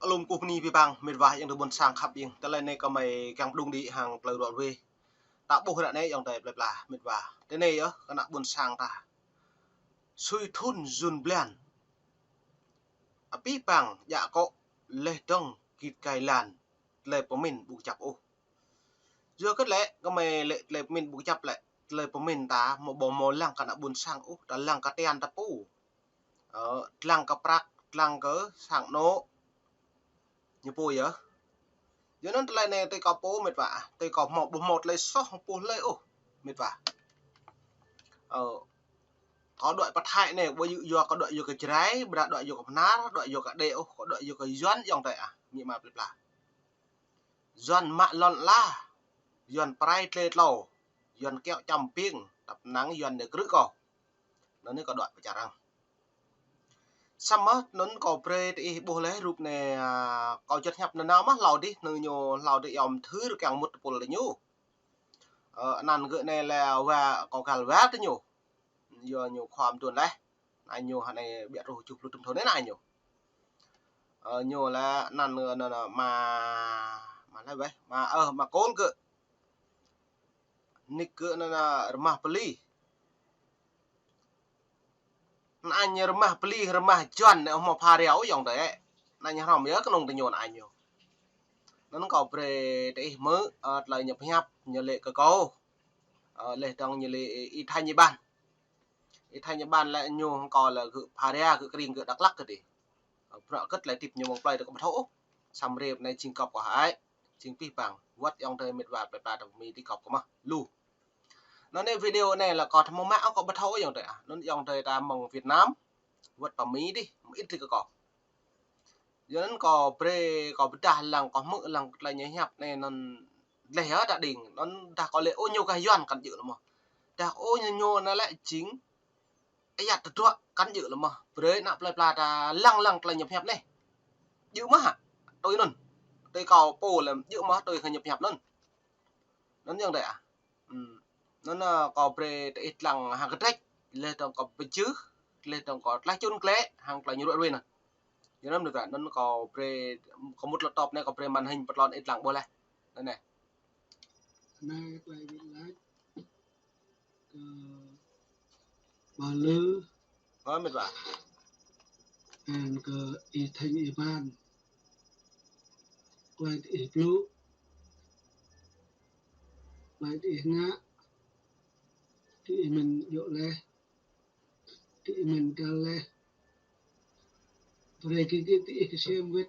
lùm cục ni vi bang mệt vài yang được buồn sang khắp yên, tới lên này có mày càng đung đi hàng lời đoạn về, đã buộc hiện này dòng tay bẹp là mệt vả, thế này á, cái nặng buồn sang ta, suy thun dùn blen, pi bang dạ cọ lê đông kịt cài làn, lê của mình buộc chặt ô, giờ cất lẽ có mày lê mình buộc chặt lại, lê của mình ta một bộ mồ lăng cái nặng buồn sang ô, ta lăng cái tiền ta pu, lăng cái prak, lăng cái sang nô, như pui á. Giờ nó lại này tôi có bố mệt vả, tôi có một lấy sót không bố lấy ô mệt vả. Có đội bắt hại này bây giờ có đội vô cái trái, bây giờ đội vô cái ná, đội vô cái đeo, có đội vô cái doan dòng tay à, như mà bịp là doan mạ lon la, doan prai tê lầu, doan kẹo chầm piêng, tập nắng doan để cứ co, nó nên có đội phải trả răng. Xong á, nó có pre thì bố lấy rụp này có chất nhập nó nào mắt lầu đi, nó nhiều lầu để dòng thứ được càng một bộ là nhú. Nàn gợi này là và có cả vát đấy nhú. Giờ nhiều khoam tuần đấy. Này nhiều hạt này biết rồi chụp luôn thốn đấy này nhiều. Nhiều là nàn mà là vậy, mà côn cơ. Nick cơ nó là rumah beli. Anh rumah beli rumah juan này ông pha réo dòng đấy. Này nhà hòm nhớ cái nông tình nhồn anh nhiều. Nó có về để mới lời nhập nhập nhờ lệ cơ câu lệ trong nhờ lệ ít thay như ban lại nhiều không còn là gự paria gự green gự đắc lắc cái gì rõ cất lại tiếp nhiều một play được một thổ xăm rệp này trình cọc của hải trình pi bằng what trong thời mệt vạt bẹp đồng mi đi cọc của mà lu nó nên video này là còn một mã có bất thổ dòng thời nó dòng thời ta mong Việt Nam what vào Mỹ đi ít thì có giờ nó có pre có đà lằng có mỡ lằng là nhảy nhập này nó lẻ đã đỉnh nó đã có lẽ ô nhiêu cái doan cắn dự mà đã ô nhiêu nó lại chính ấy giặt được rồi cắn dự mà pre nạp lại là lằng là nhập nhập này dự mà hả tôi luôn tôi cầu po là dự mà tôi phải nhập nhập luôn nó như vậy à nó có pre ít lằng hàng cái trách lên trong có bên chứ lên trong có lá chôn lé hàng là như vậy luôn nè giờ nó được cả nó có pre có một laptop này có pre màn hình bật lon ít lặng bôi này đây này này quay bị lái bà lư nói mệt vả and cái ít thành ít ban quay ít lú quay ít ngã thì mình dỗ lê thì mình cả lê rồi cái xem với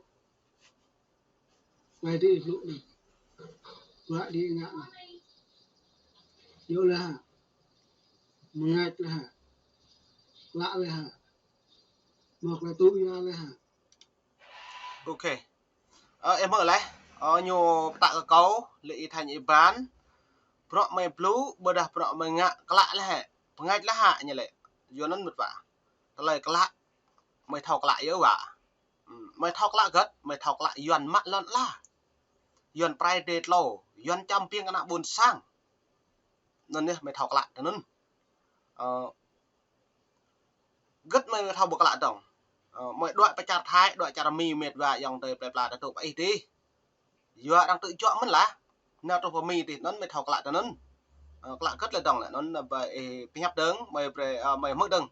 quay ít lú này quay đi ngã này dỗ là ngay là lạ là một là tụi ra là ok em mở lại nhiều tạ cái cấu lệ thành ít bán pro mày blue bờ đà pro mày ngã cái lạ là hệ ngay là hạ như lệ giờ nó mệt vả cái lời cái lạ mày thọc lại yếu vả mày thọc lại gất mày thọc lại yuan mắt lợn la yuan private low yuan trăm piêng cái nặng buồn sang nên nhé mày thọc lại cho nên gất mày thọc buộc lại tổng mọi đoạn phải chặt thái đoạn chặt mì mệt và dòng tới bẹp là tụ ấy đi giờ đang tự chọn mất lá nào trong mì thì nó mày thọc lại cho nên lại cất lên đồng lại nó về nhấp đứng mày mất đừng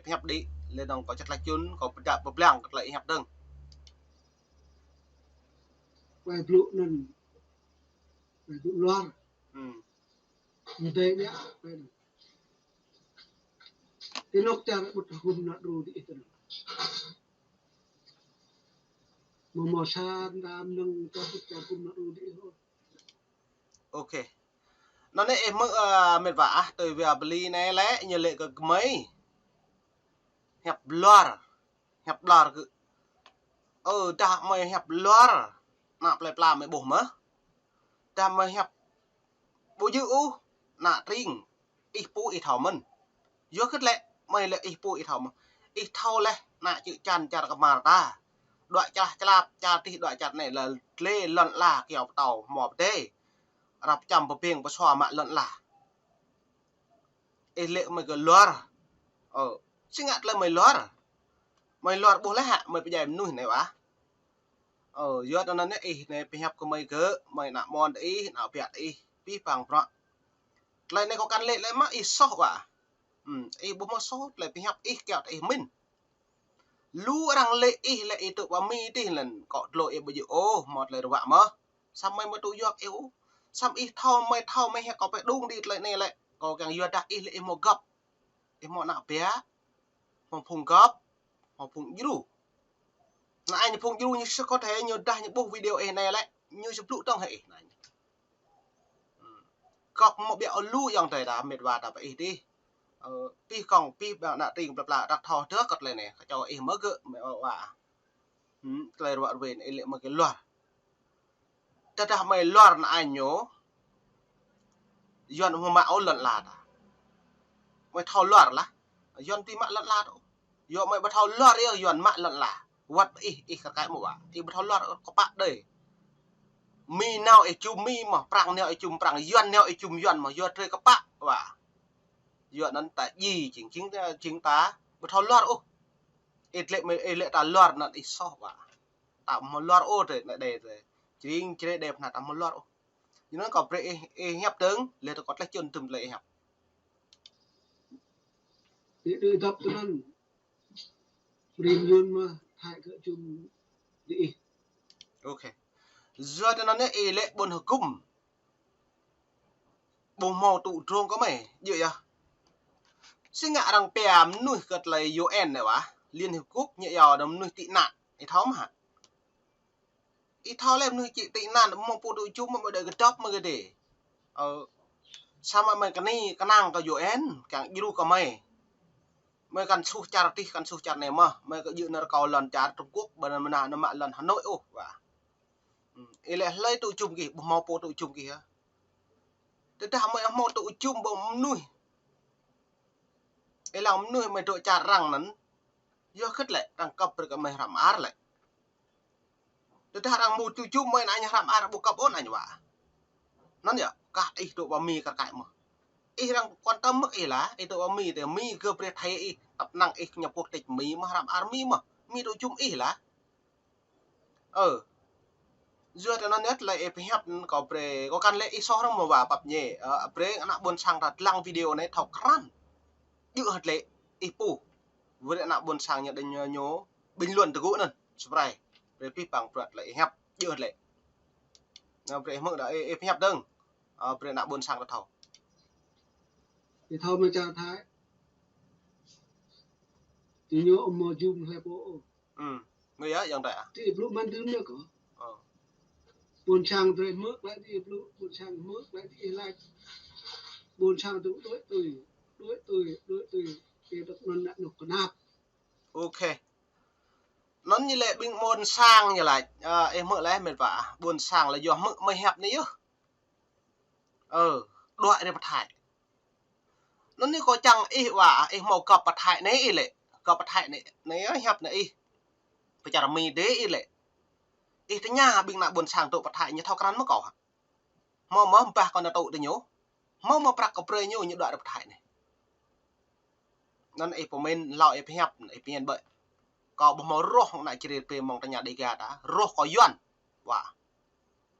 nhấp đi lên đồng có chất là chun có đạp bập lăng lại nhấp đừng quay lụ nên quay lụ loan như thế nhá cái lúc cha một hôm nó đủ đi từ mà san đam nâng cho cha hôm nó đủ đi thôi ok nó này em mệt vả từ về beli này lẽ như lệ cái mấy hẹp loar đã mày hẹp loar nạp lại làm mày bổ mớ đã mày hẹp bố dữ nạ riêng ít bố ít thảo mình vô kết lệ mày lại ít bố ít thảo mà ít thao lệ nạ chữ chăn chặt cái mà ta đoạn cha thì đoạn chặt này là lê lận là kiểu tàu mỏ tê rập chầm bờ biển bờ xòa mạ lận là ít lệ mày cái loar xin ngặt là mày loar bố lấy hạ mày bây giờ nuôi này bả yo đó nó ý này bị hấp của mày cứ mày nạ mòn ý nào bẹt ý pi bằng bọ lại này có căn lệ lại mà ý sốt à ý bố mà sốt lại bị hấp ý kẹo ý mình lu orang lệ ý lại ý tụ vào mi đi lần cọ lội bây giờ ô một lời vạ mơ sao mày mới tụ yo yếu sao ý thao mày hay có phải đung đi lại này lại có càng yo đặt ý lại một gấp ý một nào bé một phùng gấp một phùng dữ là anh phùng dữ như có thể như đa những bộ video này lại như chụp lụ trong hệ này cọc một béo lu dòng thời đã mệt và đã vậy đi pi còn pi bảo nạ tình bập là đặt thò trước cật này này cho em mới gỡ mẹ bà lời đoạn về này liệu một cái loạt ta đã mày loạt là anh nhớ dọn hôm mạo lợn lạt à mày thò loạt là dọn pi mạ lợn lạt dọn mày bắt thò loạt đi dọn mạ lợn là what ý cái một bà thì bắt thò loạt có bạn đây mi nào ấy chùm mi mà prang nào ấy chùm prang dọn nào ấy chùm dọn mà dọn chơi các bạn bà dọn nó tại gì chính tá bắt thò loạt ô ít lệ ta loạt nó ít so bà tạo một loạt ô rồi lại đề rồi chỉ đẹp là tạo một loạt ô nhưng nó còn về hẹp tướng lệ tôi có lấy chân tùm lệ hẹp để đưa tập cho nó riêng luôn mà hai cái chung đi ok giờ cho nó nè lệ buồn hợp cung bông màu tụ trông có mày vậy à xin ngạ rằng bèm nuôi gật lấy UN này wá liên hiệp quốc nhẹ dò đấm nuôi tị nạn ấy tháo mà ít tháo lên nuôi chị tị nạn mong phụ tụ chung mà đợi cái job mà cái để sao mà mày cái này cái nàng cái UN càng yêu cả mày cần su charity cần su char này mà mày có dự nó cầu lần char Trung Quốc bên nào nó mà lần Hà Nội ô và ấy lại lấy tụ chung kì mong phụ tụ chung kì hả thế ta mày mong tụ chung bông nuôi ấy là nuôi mày đội char răng nắn do khất lại răng cấp rồi mày làm ar lại thế ta răng mù tụ chung mày nãy làm ar buộc cặp ôn này vậy nó nhở cả ít tụ bao mì cả cải mà ít răng quan tâm mức ấy là ít tụ bao mì thì mì cơ bề thay ít tập năng ít nhập quốc tịch mì mà làm ar mì mà mì tụ chung ít là dưa cho nó nhất là ép hẹp có bề có căn lệ ít so không mà bà bập nhẹ bề anh buồn sang đặt lăng video này thọc khăn dự hạt lệ ít pu với lại buồn sang nhận định nhớ bình luận từ gỗ nè spray bề pi bằng vật lại hẹp dự hạt lệ bề mực đã ép hẹp đừng bề buồn sang đặt thầu thì thôi mà chào thái thì nhớ ông mò chung hay bộ người á dòng đại thì lúc mang thứ nữa có buồn sang rồi mướt lại thì lúc buồn sang mướt lại thì lại buồn sang tụi đối thì được nó đã được con nạp ok nó như lệ bình buồn sang như là em mượn lại mệt vả buồn sang là do mượn mày hẹp ní đoạn để bật thải nó như có chẳng ý vả em màu cặp bật thải này ý lệ cặp bật thải này này hẹp này phải chả mì đế ý lệ ý thế nhà bình lại buồn sang tụ bật thải như thao cắn mất cỏ mà ba con là tụ để nhớ mà bạc cặp rơi như đoạn bật thải này nên ý của mình lọi ý hẹp ý biến bậy có một màu roh này chỉ để mong tanya đi gà đã roh có yuan và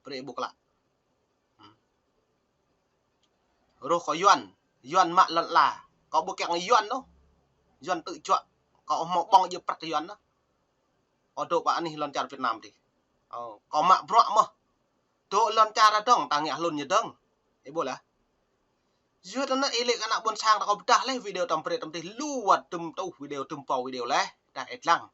beri buka lại roh có yuan mạ lận là có bộ kẹo yuan đó yuan tự chọn có một bong như bạc yuan đó ở độ bạn này lần chào Việt Nam thì có mạ bọ mà độ lần chào ra đông ta nghe luôn như đông ấy bộ là dưa đó nó ý lệ cái nào buồn sang có đã lấy video tầm thì lưu vật tùm tàu video tùm vào video lấy đã hết lăng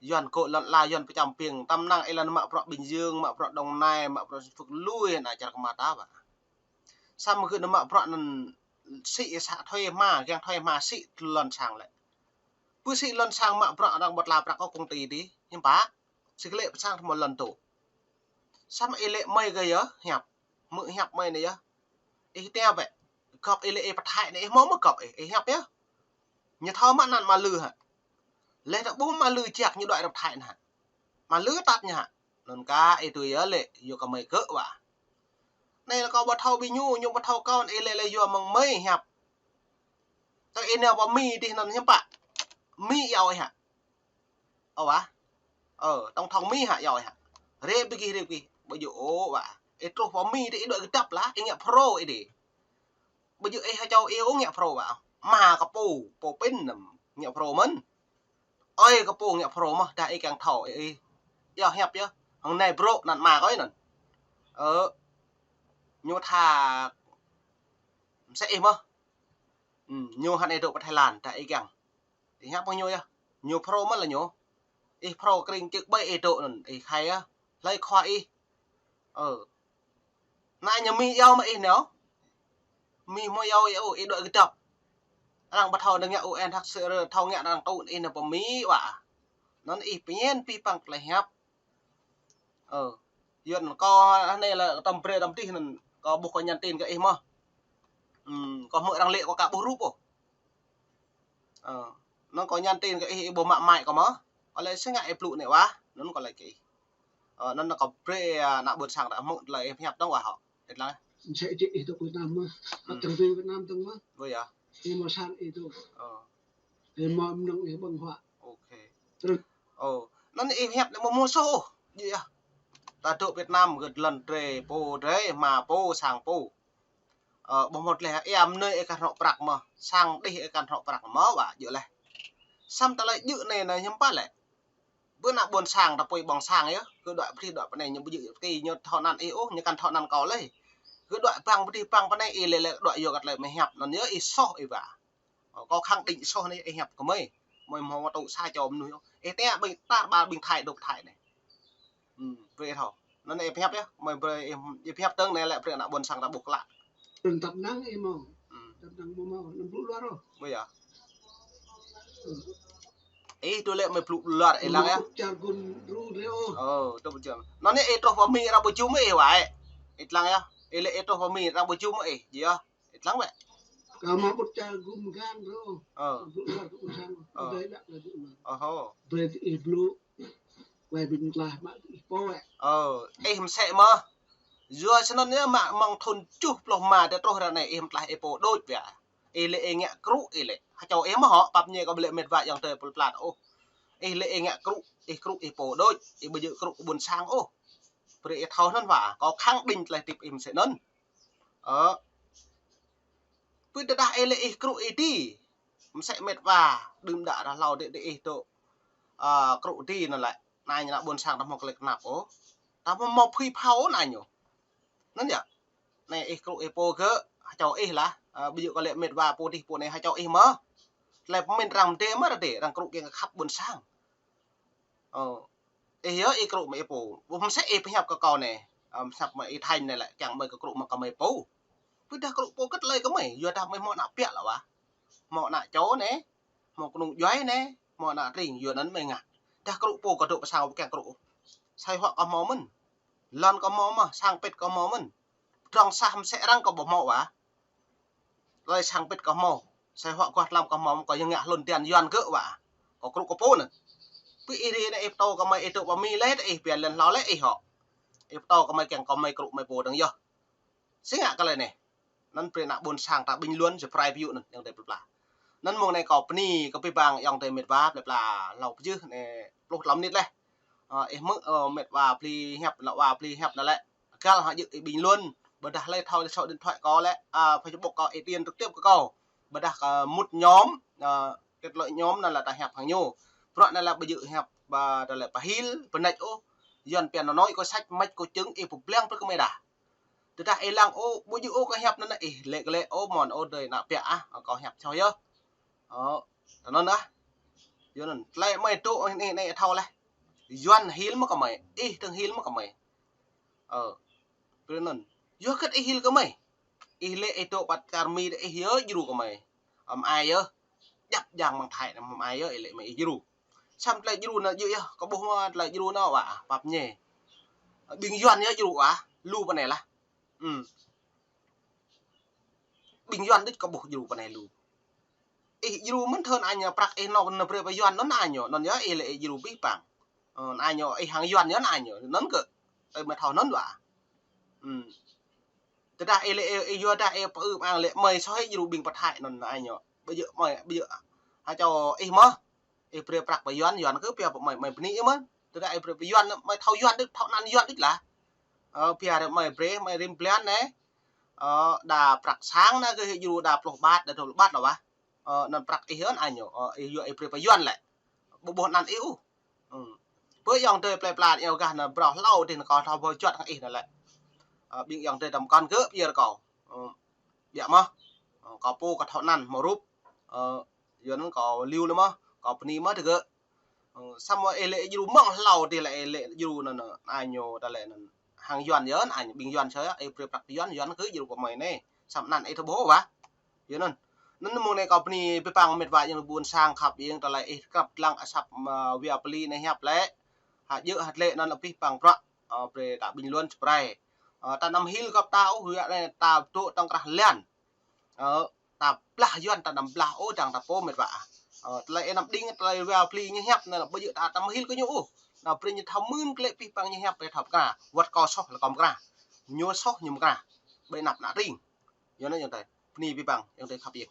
dọn cội lận là dọn phải chăm piềng tâm năng ấy là mạ bọ Bình Dương mạ bọ Đồng Nai mạ bọ Phước Lui này chả có mà ta vậy sao mà cứ nó mạ bọ sĩ xã thuê mà gang thuê mà sĩ lần sang lại cứ sĩ lần sang mạ bọ đang bật làm có công ty đi nhưng bá sĩ lệ sang một lần tổ sao mà lệ mây gây á hẹp mự hẹp mây này á ấy teo vậy cọp lệ bật hại này mó mà cọp ấy hẹp nhá nhà thao mà nặn mà lư hả lệ đã bố mà lư chẹt như đoạn độc hại nè mà lư tắt nha lần ca ấy tuổi á lệ vô cả mày cỡ vậy này là có bật thâu bị nhu nhưng bật thâu con ấy lệ vô mong mây hẹp tao ấy nào bỏ mi đi nó nhắm bạn mi giàu ấy hả á tông thong mi hạ giỏi hả rê bigi bây giờ ô bà ấy trâu vào mi để đợi cái tập lá anh nghe pro ấy đi bây giờ ấy hai cháu yêu nghe pro bà mà cái po pin nghe pro mình ơi cái po nghe pro mà đại càng thọ ấy giờ hẹp chứ hôm nay pro nặn mà có nè nhô thà sẽ em á nhô hắn này độ Thái Lan tại càng thì hẹp bao nhiêu ya nhô pro mất là nhô ấy pro cái chữ bay độ nè hay á lấy khoai nãy nhà mi yêu mà nó mi mua yêu ấy đợi cái tập đang bắt đầu đang nhậu en thắc sự thâu nhẹ đang tụ in là mi quả nó ít biến pi bằng lại hẹp duyên có này là tầm pre tầm tí có buộc có nhận tiền cái em mà có mượn đang lệ có cả bố rúp nó có nhận tiền cái bố mạng mại có mà có lẽ sẽ ngại lụ này quá nó còn lại cái nó có pre nạo bớt sang đã mượn lại em hẹp đâu quả họ được là sẽ chị itu Việt Nam mà trong Việt Nam từng mà vậy à em mà sang itu em mà nông em bằng họa ok nó em hẹp để mua số gì à ta tụ Việt Nam gần lần trề po đấy mà po sang po bằng một lẽ em nơi cái họ bạc mà sang đi cái họ bạc mà bà dữ này xong ta lại dự này là nhắm bắt lại bữa nào buồn sang ta quay bằng sang ấy cứ đoạn này nhưng bây giờ cái như thọ năn yếu như căn thọ năn có lấy cứ đoạn bằng bên này lại đoạn vô gặt lại mày hẹp nó nhớ ít so ấy bà có khẳng định so này hẹp của mày mày mà tụ sai cho ông nuôi ấy té bình ta bà bình thải độc thải này về thọ nó này hẹp nhá mày em hẹp tương này lại nào buồn sang ta buộc lại từng tập nắng em mà tập nắng mà nó lũ loát rồi bây giờ ấy tôi lại mày lũ loát ấy là tôi bây giờ nó này ấy vào mi ra buổi chiều mới vậy ít lăng á ấy lại vào mi ra buổi chiều mới gì á ít lăng vậy mà một cha gum gan rồi đấy là về thì blue về bình là bạn po em sẽ mà giờ cho nên nếu mà mong thôn chụp lòng mà để tôi ra này em lại epo đôi vẻ lệ nghe cũ lệ cho em mà họ tập nhẹ có lệ mệt vạ dòng trời bột lạt ô lệ nghe cũ epo đôi bây giờ cũ buồn sang ô để thao hơn vả có khẳng định lại tiếp em sẽ nâng với đã lệ cũ đi sẽ mệt vả đừng đã là lâu để độ cũ đi nó lại này là buồn sang nó một lệch nạp ô ta một phi pháo này nhỉ nó nhỉ này cũ epo cơ cho là bây giờ có lệ mệt và po này hai cho mà lại mình làm thế mà để rằng cũ kia khắp buồn sang nhớ cũ mà epoผมsẽ phải học cái con này sắp mà thành này lại chẳng mấy cái cũ mà có mấy po với đã cũ po cất lấy có mấy giờ ta mới mọ nạ bẹt là wá mọ nạ chó này mọ nụ giói này mọ nạ rình giờ nấn mấy ngà ta cũ po có độ sao cái cũ sai họ có mỏ mình lần có mỏ mà sang pet có mỏ mình trong sam sẽ đang có bộ mỏ wá rồi sang pet có mỏ sai họ quạt làm có mỏ có những ngã luồn tiền yuan cỡ wá có cũ có po nữa cái ý này to có mấy tụ mi lấy ấy biển lần nó lấy họ to có mấy kèn có mấy cũ mấy po đằng giờ xí ngã cái này này nên phải nạp buồn sang ta bình luôn rồi private view này yang đẹp là nên mùa này có pni có bị bằng yang tây mệt vá đẹp là lẩu chứ này lột lắm nít này em mức mệt và pli hẹp là và pli hẹp là lại cái là họ dự bình luôn bữa đặt lên thôi số điện thoại có lẽ Facebook có tiền trực tiếp của cầu bữa đặt một nhóm cái loại nhóm là ta hẹp hàng nhau loại này là bây giờ hẹp và là bà hil bên này ô dần tiền nó nói có sách mạch có chứng em phục leng với cái mày đã từ ta em lang ô bây giờ ô cái hẹp nó này lệ ô mòn ô đời nạp bẹ có hẹp cho nhớ nó nữa giờ này lại mày tụ này thâu này doan hil mà có mày thằng hil mà có mày cho nên yo cái hil có mày lệ tụ bắt carmi để hiếu dù có mày ai á đập giang bằng thải là ai á lệ mày dù xong lại dù là dự có bố lại dù nó à bập nhẹ bình doan nhá dù à lu bên này là bình doan đích có bộ dù bên này lu dù mình thân anh nhá prak nó nó pre doan nó ai nhở nó nhớ lệ dù biết bằng ai nhở hàng doan nhớ ai nhở nó cơ mà thầu nó vậy từ đây lệ dù đã mang lệ mày so với dù bình bật hại nó ai nhở bây giờ hai cho mà pre prak doan cứ pre mày mày ní mà từ đại pre yuan mày thâu yuan đức thâu nan yuan đức là pia được mày pre mày rim plan này đà prak sáng na cái dù đà plok bát đà thâu bát là ba nan prak ihon anyo iyo pre yuan lại bộ nan yếu với dòng tơi plei plan yêu gan là bỏ lâu thì nó còn thâu bôi chuột thằng ít là lại bị dòng tơi tầm con cướp giờ cầu dạ mà có po có thọ năn màu rúp giờ nó có lưu nữa mà có pni mất được xong rồi lệ dù mong lâu thì lại lệ dù là ai nhiều ta lại hàng doan nhớ ảnh bình doan chơi ai pre bạc doan cứ dù của mày này sắm năn ai thô bố quá giờ nên mong này có pni pe pang mệt vài nhưng buồn sangขับ yên ta lại gặp lăng sập via pli này hẹp lẽ hạt dự hạt lệ nó là pi pang pro pre đã bình luận spray ta nằm hill gặp tao hứa này ta tụ trong cả liền ta plah yuan ta nằm plah ô chẳng ta po mệt vạ lại nằm đinh lại vào pli như hẹp này là bây giờ ta nằm hill có nhũ nào pli như thầm mươn cái lệ pi pang như hẹp để thập cả vật co sóc là còn cả nhua sóc nhum cả bên nạp nã ring nhớ nó như thế pni pi pang như thế khắp yên